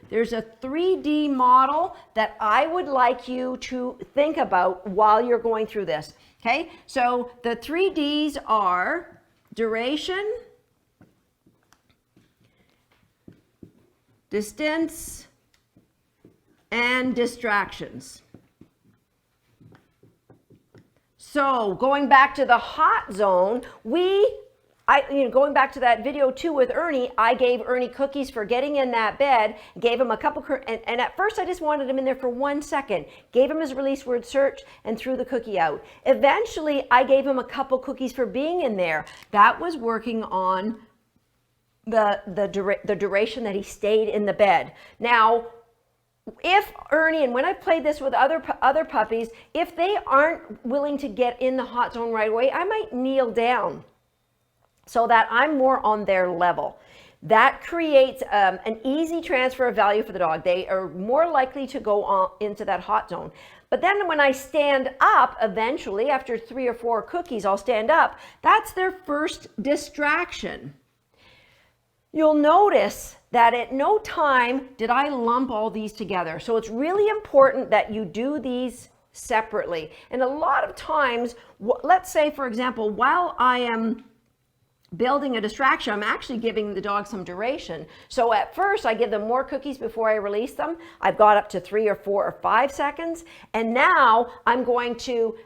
there's a 3D model that I would like you to think about while you're going through this. Okay, so the 3Ds are duration, distance, and distractions. So going back to the hot zone, going back to that video too with Ernie, I gave Ernie cookies for getting in that bed, gave him a couple, and at first I just wanted him in there for 1 second, gave him his release word search and threw the cookie out. Eventually I gave him a couple cookies for being in there. That was working on the duration that he stayed in the bed. Now, if Ernie, and when I've played this with other puppies, if they aren't willing to get in the hot zone right away, I might kneel down so that I'm more on their level. That creates an easy transfer of value for the dog. They are more likely to go on into that hot zone. But then when I stand up, eventually, after 3 or 4 cookies, I'll stand up. That's their first distraction. You'll notice that at no time did I lump all these together. So it's really important that you do these separately. And a lot of times, let's say, for example, while I am building a distraction, I'm actually giving the dog some duration. So at first I give them more cookies before I release them. I've got up to 3 or 4 or 5 seconds. And now I'm going to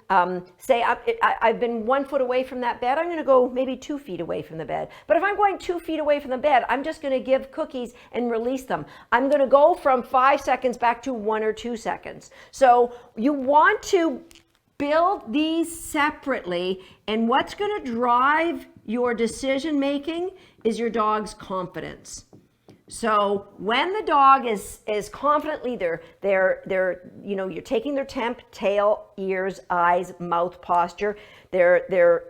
say I've been 1 foot away from that bed. I'm going to go maybe 2 feet away from the bed. But if I'm going 2 feet away from the bed, I'm just going to give cookies and release them. I'm going to go from 5 seconds back to 1 or 2 seconds. So you want to build these separately, and what's going to drive your decision making is your dog's confidence. So when the dog is confidently, you're taking their temp, tail, ears, eyes, mouth posture, their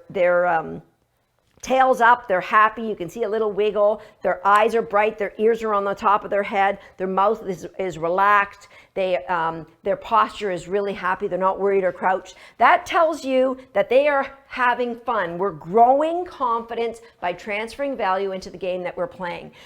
tail's up, they're happy, you can see a little wiggle, their eyes are bright, their ears are on the top of their head, their mouth is relaxed, their posture is really happy, they're not worried or crouched. That tells you that they are having fun. We're growing confidence by transferring value into the game that we're playing.